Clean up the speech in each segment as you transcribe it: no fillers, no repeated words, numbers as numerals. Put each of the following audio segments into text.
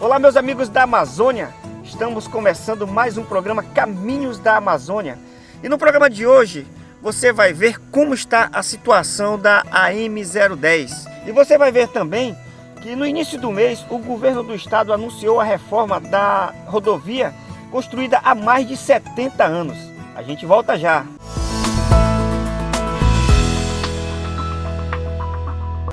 Olá, meus amigos da Amazônia, estamos começando mais um programa Caminhos da Amazônia. E no programa de hoje você vai ver como está a situação da AM010. E você vai ver também que no início do mês o governo do estado anunciou a reforma da rodovia construída há mais de 70 anos. A gente volta já.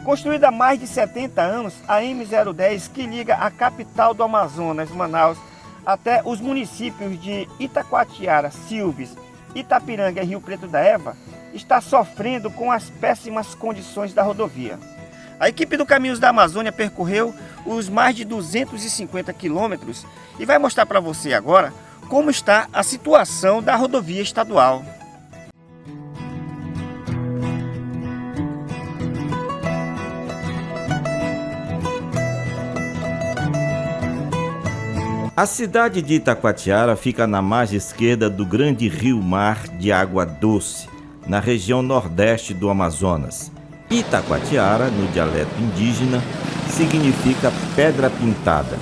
Construída há mais de 70 anos, a AM010, que liga a capital do Amazonas, Manaus, até os municípios de Itacoatiara, Silves, Itapiranga e Rio Preto da Eva, está sofrendo com as péssimas condições da rodovia. A equipe do Caminhos da Amazônia percorreu os mais de 250 quilômetros e vai mostrar para você agora como está a situação da rodovia estadual. A cidade de Itacoatiara fica na margem esquerda do grande rio-mar de água doce, na região nordeste do Amazonas. Itacoatiara, no dialeto indígena, significa pedra pintada.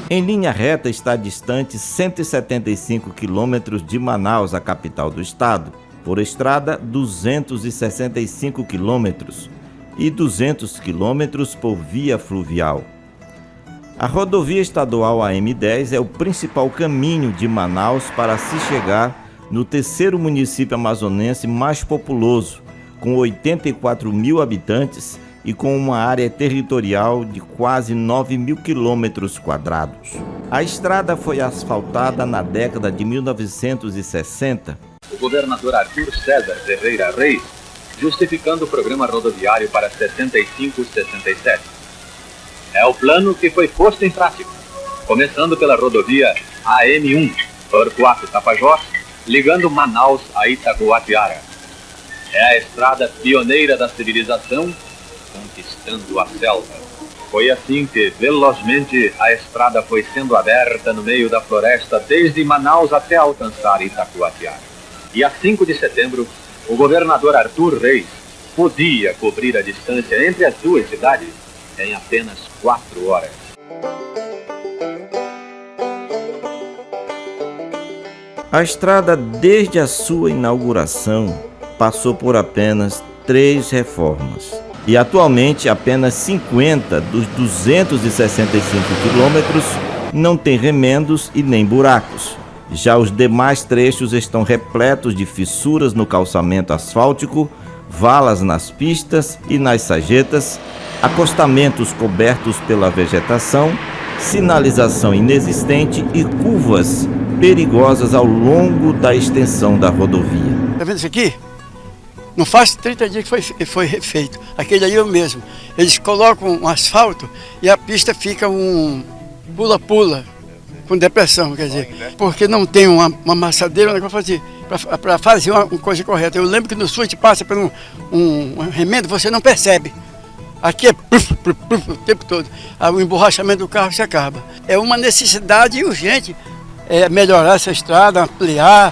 Em linha reta está distante 175 quilômetros de Manaus, a capital do estado. Por estrada, 265 quilômetros e 200 quilômetros por via fluvial. A rodovia estadual AM10 é o principal caminho de Manaus para se chegar no terceiro município amazonense mais populoso, com 84 mil habitantes e com uma área territorial de quase 9 mil quilômetros quadrados. A estrada foi asfaltada na década de 1960. O governador Arthur César Ferreira Reis, justificando o programa rodoviário para 65-67. É o plano que foi posto em prática, começando pela rodovia AM1, Torquato Tapajós, ligando Manaus a Itacoatiara. É a estrada pioneira da civilização, conquistando a selva. Foi assim que, velozmente, a estrada foi sendo aberta no meio da floresta desde Manaus até alcançar Itacoatiara. E a 5 de setembro, o governador Arthur Reis podia cobrir a distância entre as duas cidades em apenas 4 horas. A estrada, desde a sua inauguração, passou por apenas 3 reformas. E atualmente apenas 50 dos 265 quilômetros não tem remendos e nem buracos. Já os demais trechos estão repletos de fissuras no calçamento asfáltico, valas nas pistas e nas sarjetas, acostamentos cobertos pela vegetação, sinalização inexistente e curvas perigosas ao longo da extensão da rodovia. Tá vendo isso aqui? Não faz 30 dias que foi refeito. Aquele aí é o mesmo. Eles colocam um asfalto e a pista fica um pula-pula, com depressão, quer dizer. Porque não tem uma amassadeira para fazer uma coisa correta. Eu lembro que no sul a gente passa por um remendo, você não percebe. Aqui é o tempo todo. O emborrachamento do carro se acaba. É uma necessidade urgente melhorar essa estrada, ampliar,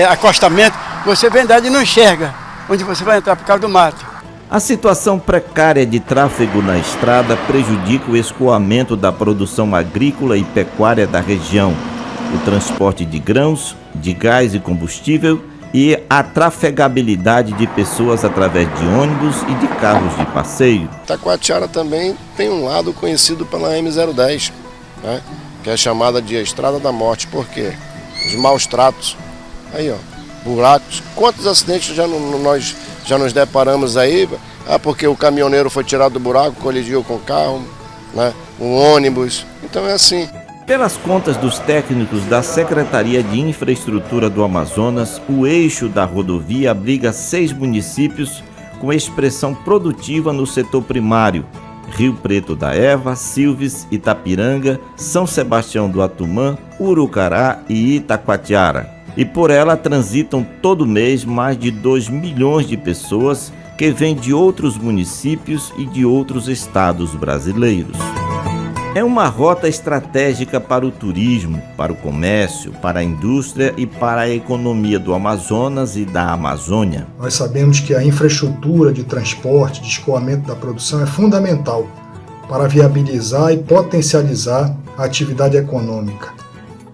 acostamento. Você vem andar e não enxerga onde você vai entrar por causa do mato. A situação precária de tráfego na estrada prejudica o escoamento da produção agrícola e pecuária da região, o transporte de grãos, de gás e combustível e a trafegabilidade de pessoas através de ônibus e de carros de passeio. Itacoatiara também tem um lado conhecido pela AM010, né? Que é chamada de Estrada da Morte, porque os maus tratos, aí ó, buracos, quantos acidentes nós já nos deparamos aí, porque o caminhoneiro foi tirado do buraco, colidiu com o carro, né? Um ônibus, então é assim. Pelas contas dos técnicos da Secretaria de Infraestrutura do Amazonas, o eixo da rodovia abriga 6 municípios com expressão produtiva no setor primário: Rio Preto da Eva, Silves, Itapiranga, São Sebastião do Atumã, Urucará e Itacoatiara. E por ela transitam todo mês mais de 2 milhões de pessoas que vêm de outros municípios e de outros estados brasileiros. É uma rota estratégica para o turismo, para o comércio, para a indústria e para a economia do Amazonas e da Amazônia. Nós sabemos que a infraestrutura de transporte, de escoamento da produção é fundamental para viabilizar e potencializar a atividade econômica.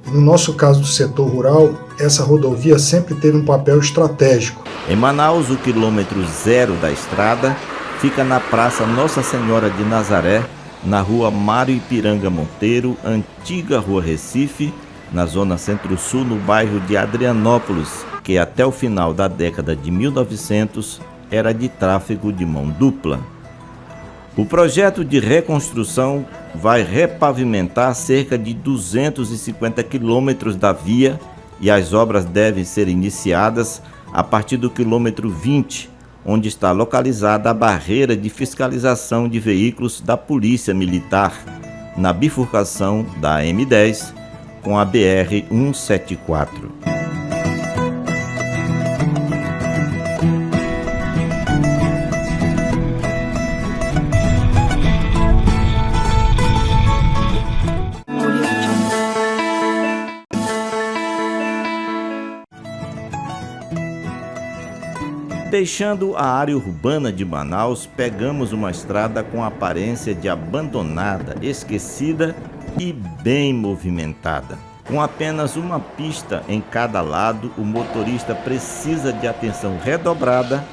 E no nosso caso do setor rural, essa rodovia sempre teve um papel estratégico. Em Manaus, o quilômetro zero da estrada fica na Praça Nossa Senhora de Nazaré, na rua Mário Ipiranga Monteiro, antiga Rua Recife, na zona centro-sul, no bairro de Adrianópolis, que até o final da década de 1900 era de tráfego de mão dupla. O projeto de reconstrução vai repavimentar cerca de 250 quilômetros da via e as obras devem ser iniciadas a partir do quilômetro 20, onde está localizada a barreira de fiscalização de veículos da Polícia Militar, na bifurcação da M10 com a BR-174. Deixando a área urbana de Manaus, pegamos uma estrada com aparência de abandonada, esquecida e bem movimentada. Com apenas uma pista em cada lado, o motorista precisa de atenção redobrada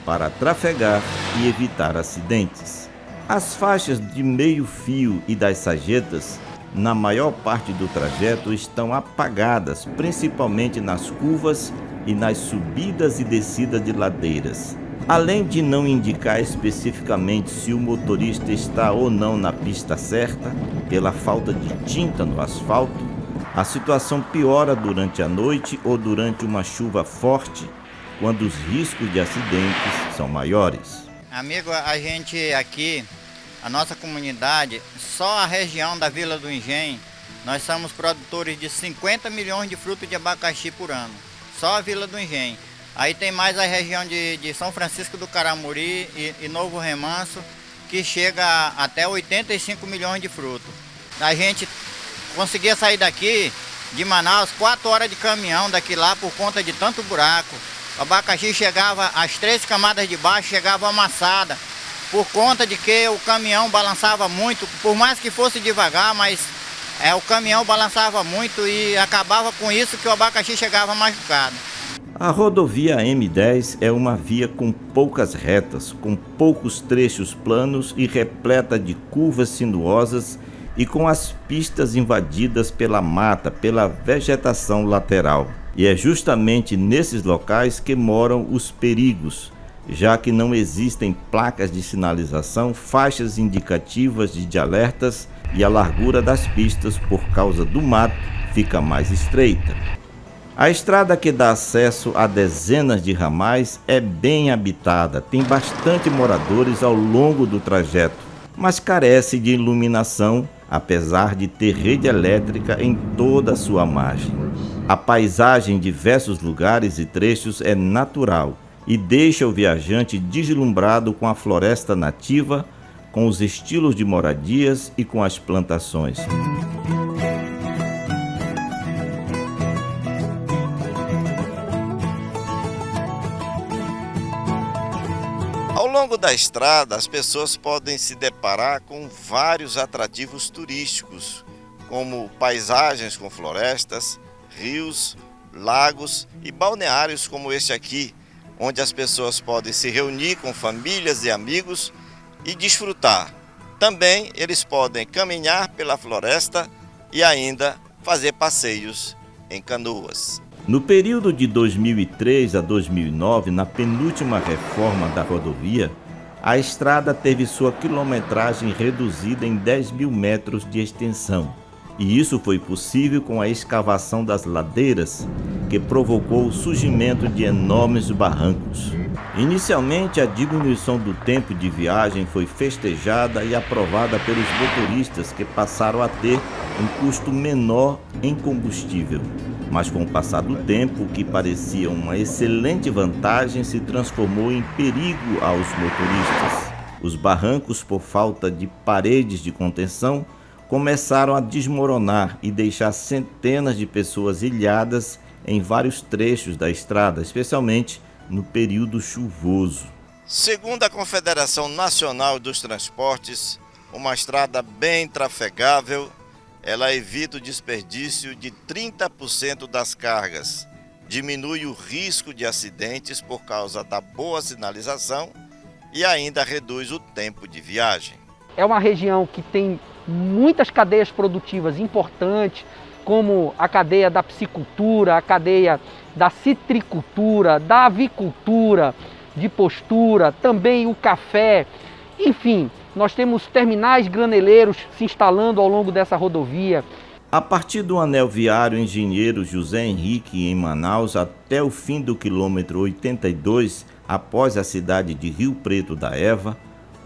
para trafegar e evitar acidentes. As faixas de meio-fio e das sarjetas, na maior parte do trajeto, estão apagadas, principalmente nas curvas e nas subidas e descidas de ladeiras. Além de não indicar especificamente se o motorista está ou não na pista certa, pela falta de tinta no asfalto, a situação piora durante a noite ou durante uma chuva forte, quando os riscos de acidentes são maiores. Amigo, a gente aqui, a nossa comunidade, só a região da Vila do Engenho, nós somos produtores de 50 milhões de frutos de abacaxi por ano. Só a Vila do Engenho. Aí tem mais a região de São Francisco do Caramuri e Novo Remanso, que chega até 85 milhões de frutos. A gente conseguia sair daqui, de Manaus, 4 horas de caminhão daqui lá por conta de tanto buraco. O abacaxi chegava, as 3 camadas de baixo chegava amassada, por conta de que o caminhão balançava muito, por mais que fosse devagar, mas o caminhão balançava muito e acabava com isso que o abacaxi chegava machucado. A rodovia M10 é uma via com poucas retas, com poucos trechos planos e repleta de curvas sinuosas e com as pistas invadidas pela mata, pela vegetação lateral. E é justamente nesses locais que moram os perigos, já que não existem placas de sinalização, faixas indicativas de alertas e a largura das pistas, por causa do mato, fica mais estreita. A estrada que dá acesso a dezenas de ramais é bem habitada, tem bastante moradores ao longo do trajeto, mas carece de iluminação, apesar de ter rede elétrica em toda a sua margem. A paisagem em diversos lugares e trechos é natural e deixa o viajante deslumbrado com a floresta nativa, com os estilos de moradias e com as plantações. Ao longo da estrada, as pessoas podem se deparar com vários atrativos turísticos, como paisagens com florestas, rios, lagos e balneários como este aqui, onde as pessoas podem se reunir com famílias e amigos e desfrutar. Também eles podem caminhar pela floresta e ainda fazer passeios em canoas. No período de 2003 a 2009, na penúltima reforma da rodovia, a estrada teve sua quilometragem reduzida em 10 mil metros de extensão. E isso foi possível com a escavação das ladeiras, que provocou o surgimento de enormes barrancos. Inicialmente, a diminuição do tempo de viagem foi festejada e aprovada pelos motoristas, que passaram a ter um custo menor em combustível. Mas com o passar do tempo, o que parecia uma excelente vantagem se transformou em perigo aos motoristas. Os barrancos, por falta de paredes de contenção, começaram a desmoronar e deixar centenas de pessoas ilhadas em vários trechos da estrada, especialmente no período chuvoso. Segundo a Confederação Nacional dos Transportes, uma estrada bem trafegável, ela evita o desperdício de 30% das cargas, diminui o risco de acidentes por causa da boa sinalização e ainda reduz o tempo de viagem. É uma região que tem muitas cadeias produtivas importantes, como a cadeia da piscicultura, a cadeia da citricultura, da avicultura, de postura, também o café. Enfim, nós temos terminais graneleiros se instalando ao longo dessa rodovia. A partir do anel viário Engenheiro José Henrique, em Manaus, até o fim do quilômetro 82, após a cidade de Rio Preto da Eva,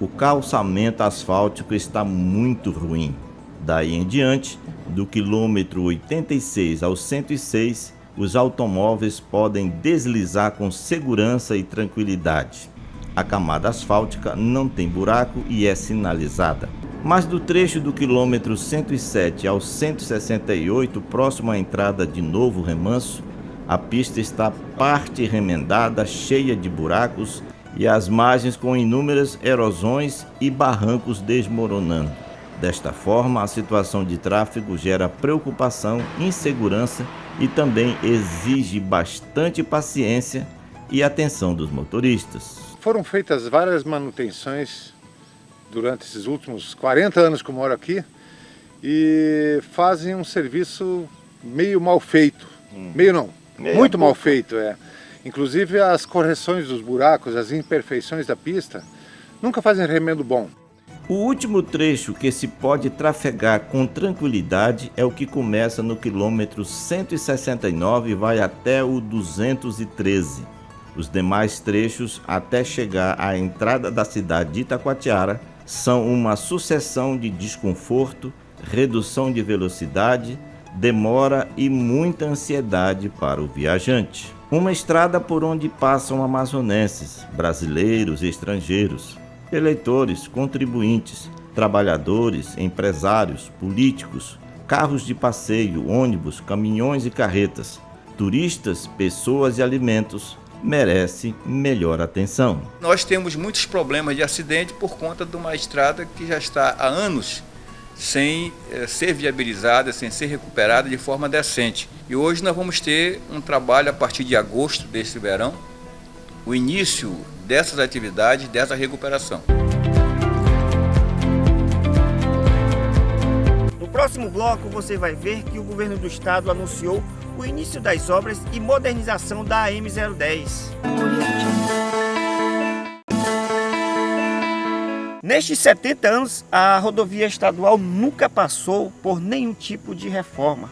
o calçamento asfáltico está muito ruim. Daí em diante, do quilômetro 86 ao 106, os automóveis podem deslizar com segurança e tranquilidade. A camada asfáltica não tem buraco e é sinalizada. Mas do trecho do quilômetro 107 ao 168, próximo à entrada de Novo Remanso, a pista está parte remendada, cheia de buracos e as margens com inúmeras erosões e barrancos desmoronando. Desta forma, a situação de tráfego gera preocupação, insegurança e também exige bastante paciência e atenção dos motoristas. Foram feitas várias manutenções durante esses últimos 40 anos que eu moro aqui e fazem um serviço meio mal feito. Muito mal feito, Inclusive as correções dos buracos, as imperfeições da pista, nunca fazem remendo bom. O último trecho que se pode trafegar com tranquilidade é o que começa no quilômetro 169 e vai até o 213. Os demais trechos, até chegar à entrada da cidade de Itacoatiara, são uma sucessão de desconforto, redução de velocidade, demora e muita ansiedade para o viajante. Uma estrada por onde passam amazonenses, brasileiros e estrangeiros, eleitores, contribuintes, trabalhadores, empresários, políticos, carros de passeio, ônibus, caminhões e carretas, turistas, pessoas e alimentos, merece melhor atenção. Nós temos muitos problemas de acidente por conta de uma estrada que já está há anos sem ser viabilizada, sem ser recuperada de forma decente. E hoje nós vamos ter um trabalho a partir de agosto deste verão, o início dessas atividades, dessa recuperação. No próximo bloco você vai ver que o governo do estado anunciou o início das obras e modernização da AM010. Nestes 70 anos, a rodovia estadual nunca passou por nenhum tipo de reforma.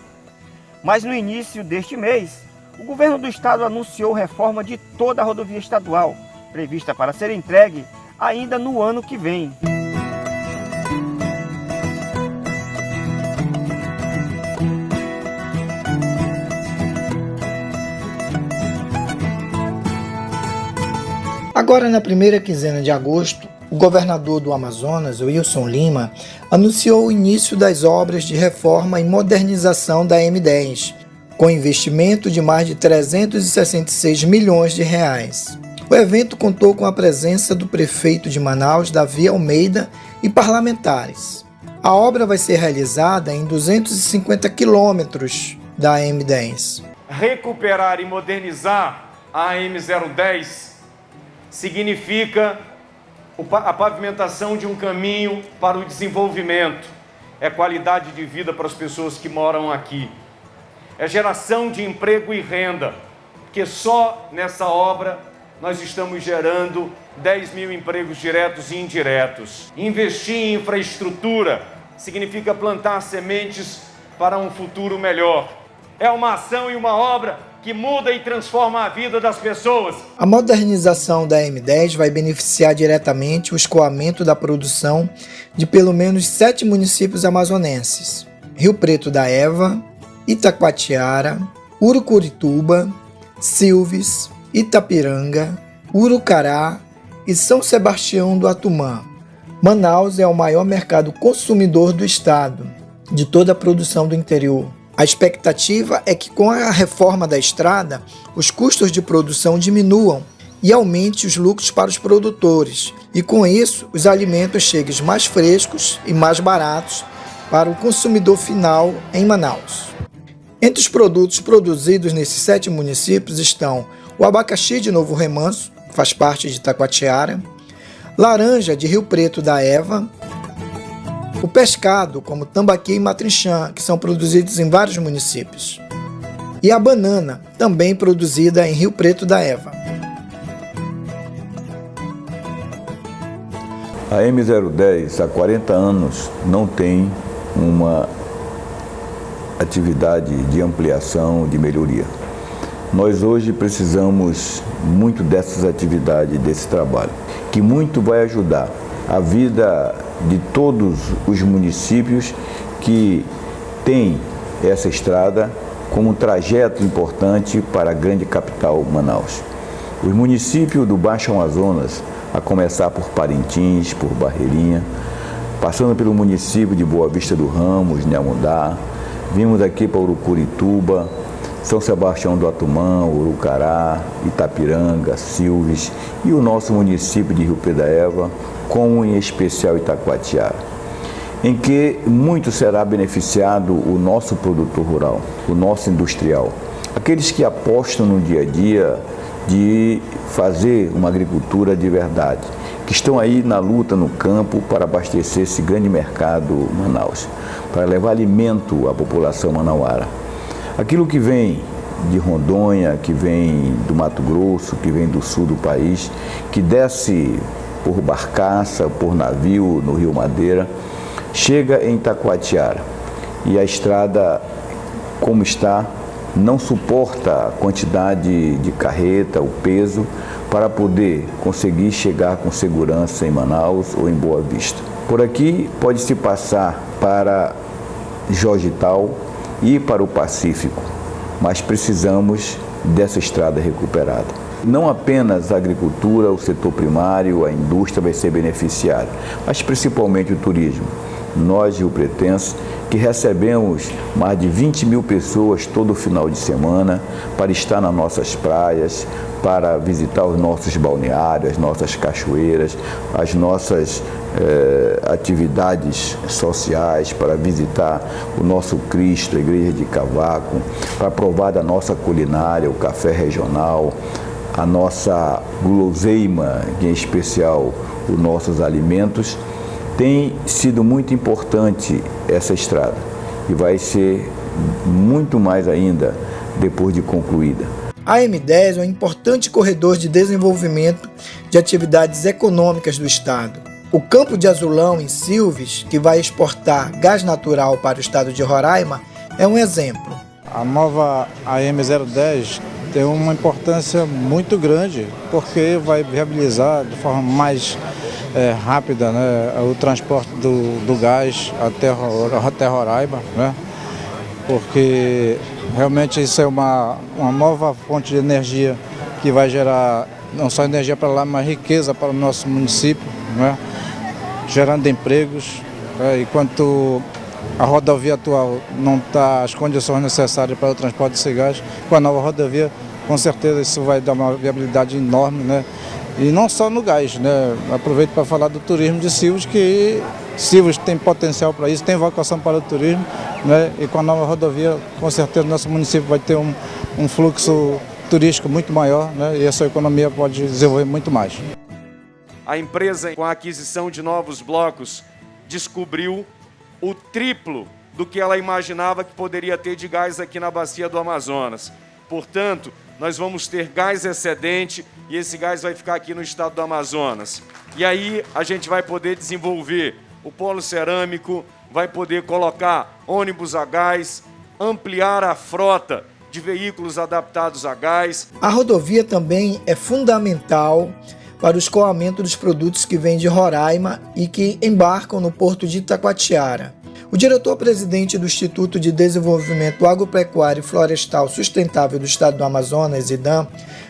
Mas no início deste mês, o governo do estado anunciou reforma de toda a rodovia estadual, prevista para ser entregue ainda no ano que vem. Agora, na primeira quinzena de agosto, o governador do Amazonas, Wilson Lima, anunciou o início das obras de reforma e modernização da M10, com investimento de mais de 366 milhões de reais. O evento contou com a presença do prefeito de Manaus, Davi Almeida, e parlamentares. A obra vai ser realizada em 250 quilômetros da M10. Recuperar e modernizar a AM010 significa a pavimentação de um caminho para o desenvolvimento, é qualidade de vida para as pessoas que moram aqui, é geração de emprego e renda, porque só nessa obra nós estamos gerando 10 mil empregos diretos e indiretos. Investir em infraestrutura significa plantar sementes para um futuro melhor. É uma ação e uma obra que muda e transforma a vida das pessoas. A modernização da M10 vai beneficiar diretamente o escoamento da produção de pelo menos 7 municípios amazonenses: Rio Preto da Eva, Itacoatiara, Urucurituba, Silves, Itapiranga, Urucará e São Sebastião do Atumã. Manaus é o maior mercado consumidor do estado, de toda a produção do interior. A expectativa é que com a reforma da estrada, os custos de produção diminuam e aumente os lucros para os produtores. E com isso, os alimentos cheguem mais frescos e mais baratos para o consumidor final em Manaus. Entre os produtos produzidos nesses 7 municípios estão o abacaxi de Novo Remanso, que faz parte de Itacoatiara, laranja de Rio Preto da Eva, o pescado, como tambaqui e matrinchã, que são produzidos em vários municípios, e a banana, também produzida em Rio Preto da Eva. A M010 há 40 anos não tem uma atividade de ampliação, de melhoria. Nós hoje precisamos muito dessas atividades, desse trabalho, que muito vai ajudar a vida de todos os municípios que têm essa estrada como um trajeto importante para a grande capital, Manaus. Os municípios do Baixo Amazonas, a começar por Parintins, por Barreirinha, passando pelo município de Boa Vista do Ramos, Nhamundá, vimos aqui para Urucurituba, São Sebastião do Atumã, Urucará, Itapiranga, Silves e o nosso município de Rio Preto da Eva, como em especial Itacoatiara, em que muito será beneficiado o nosso produtor rural, o nosso industrial, aqueles que apostam no dia a dia de fazer uma agricultura de verdade, que estão aí na luta no campo para abastecer esse grande mercado Manaus, para levar alimento à população manauara. Aquilo que vem de Rondônia, que vem do Mato Grosso, que vem do sul do país, que desce por barcaça, por navio no Rio Madeira, chega em Itacoatiara e a estrada, como está, não suporta a quantidade de carreta, o peso, para poder conseguir chegar com segurança em Manaus ou em Boa Vista. Por aqui pode-se passar para Jorgital e para o Pacífico, mas precisamos dessa estrada recuperada. Não apenas a agricultura, o setor primário, a indústria vai ser beneficiada, mas principalmente o turismo. Nós, riopretenses, que recebemos mais de 20 mil pessoas todo final de semana para estar nas nossas praias, para visitar os nossos balneários, as nossas cachoeiras, as nossas atividades sociais, para visitar o nosso Cristo, a Igreja de Cavaco, para provar da nossa culinária, o café regional, a nossa guloseima, que em especial os nossos alimentos. Tem sido muito importante essa estrada e vai ser muito mais ainda depois de concluída. A M10 é um importante corredor de desenvolvimento de atividades econômicas do estado. O campo de Azulão, em Silves, que vai exportar gás natural para o estado de Roraima, é um exemplo. A nova AM010 tem uma importância muito grande, porque vai viabilizar de forma mais rápida, né, o transporte do gás até Roraima, né, porque realmente isso é uma nova fonte de energia que vai gerar não só energia para lá, mas riqueza para o nosso município, né, gerando empregos. Enquanto a rodovia atual não está as condições necessárias para o transporte desse gás, com a nova rodovia, com certeza isso vai dar uma viabilidade enorme, né? E não só no gás, né? Aproveito para falar do turismo de Silves, que Silves tem potencial para isso, tem vocação para o turismo, né? E com a nova rodovia, com certeza nosso município vai ter um fluxo turístico muito maior, né? E essa economia pode desenvolver muito mais. A empresa, com a aquisição de novos blocos, descobriu o triplo do que ela imaginava que poderia ter de gás aqui na bacia do Amazonas. Portanto, nós vamos ter gás excedente e esse gás vai ficar aqui no estado do Amazonas. E aí a gente vai poder desenvolver o polo cerâmico, vai poder colocar ônibus a gás, ampliar a frota de veículos adaptados a gás. A rodovia também é fundamental para o escoamento dos produtos que vêm de Roraima e que embarcam no porto de Itacoatiara. O diretor-presidente do Instituto de Desenvolvimento Agropecuário e Florestal Sustentável do Estado do Amazonas, IDAM,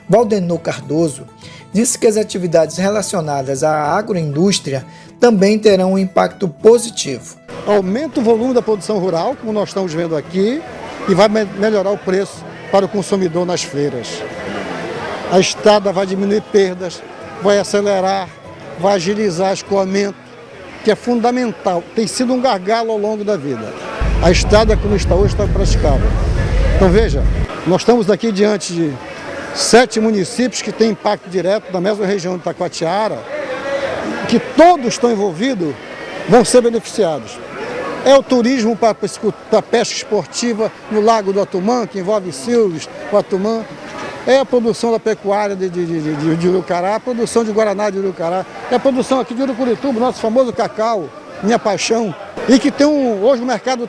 Valdenor Cardoso, disse que as atividades relacionadas à agroindústria também terão um impacto positivo. Aumenta o volume da produção rural, como nós estamos vendo aqui, e vai melhorar o preço para o consumidor nas feiras. A estrada vai diminuir perdas, vai acelerar, vai agilizar escoamento, que é fundamental. Tem sido um gargalo ao longo da vida. A estrada, como está hoje, está praticável. Então veja, nós estamos aqui diante de 7 municípios que têm impacto direto na mesma região de Itacoatiara, que todos estão envolvidos, vão ser beneficiados. É o turismo para a pesca esportiva no Lago do Atumã, que envolve Silves, o Atumã. É a produção da pecuária de Urucará, a produção de Guaraná de Urucará, é a produção aqui de Urucurituba, nosso famoso cacau, minha paixão. E que tem hoje o mercado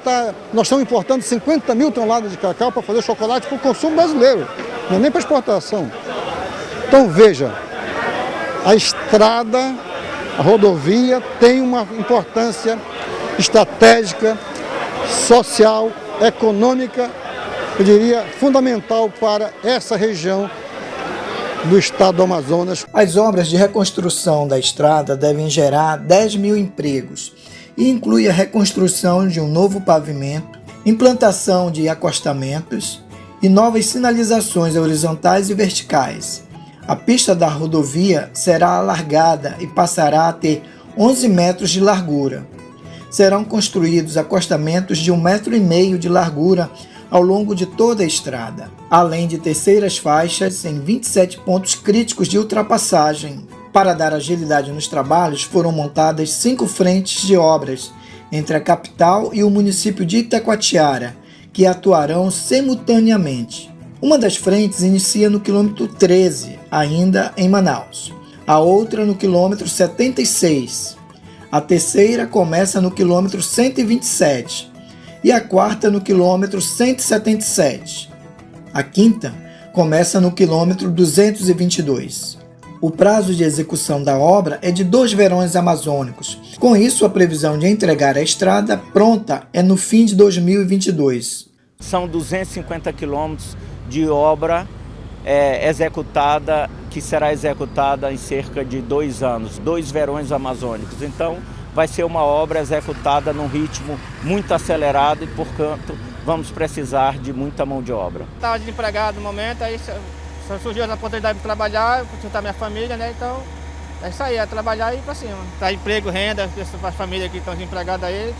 nós estamos importando 50 mil toneladas de cacau para fazer chocolate para o consumo brasileiro, não é nem para exportação. Então veja, a estrada, a rodovia tem uma importância estratégica, social, econômica, eu diria, fundamental para essa região do estado do Amazonas. As obras de reconstrução da estrada devem gerar 10 mil empregos e inclui a reconstrução de um novo pavimento, implantação de acostamentos e novas sinalizações horizontais e verticais. A pista da rodovia será alargada e passará a ter 11 metros de largura. Serão construídos acostamentos de 1,5 metro de largura ao longo de toda a estrada, além de terceiras faixas em 27 pontos críticos de ultrapassagem. Para dar agilidade nos trabalhos, foram montadas 5 frentes de obras entre a capital e o município de Itacoatiara, que atuarão simultaneamente. Uma das frentes inicia no quilômetro 13, ainda em Manaus. A outra no quilômetro 76. A terceira começa no quilômetro 127 e a quarta no quilômetro 177. A quinta começa no quilômetro 222. O prazo de execução da obra é de 2 verões amazônicos. Com isso, a previsão de entregar a estrada pronta é no fim de 2022. São 250 quilômetros de obra executada, que será executada em cerca de 2 anos, 2 verões amazônicos. Então, vai ser uma obra executada num ritmo muito acelerado e, portanto, vamos precisar de muita mão de obra. Estava desempregado no momento, aí só surgiu a oportunidade de trabalhar, juntar minha família, né? Então, é isso aí, é trabalhar e ir para cima. Tá emprego, renda, para as famílias que estão desempregadas aí,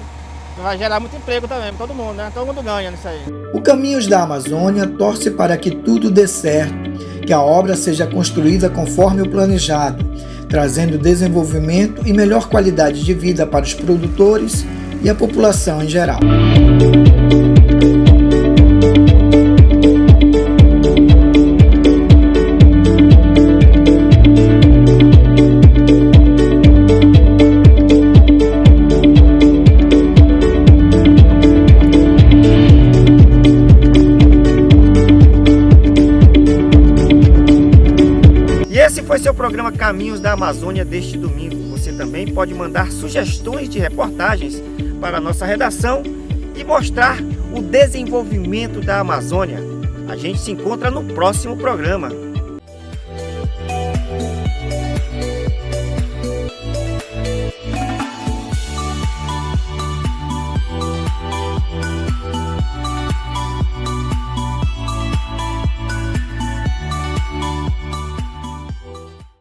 vai gerar muito emprego também, para todo mundo, né? Todo mundo ganha nisso aí. O Caminhos da Amazônia torce para que tudo dê certo, que a obra seja construída conforme o planejado, trazendo desenvolvimento e melhor qualidade de vida para os produtores e a população em geral. Foi seu programa Caminhos da Amazônia deste domingo. Você também pode mandar sugestões de reportagens para a nossa redação e mostrar o desenvolvimento da Amazônia. A gente se encontra no próximo programa.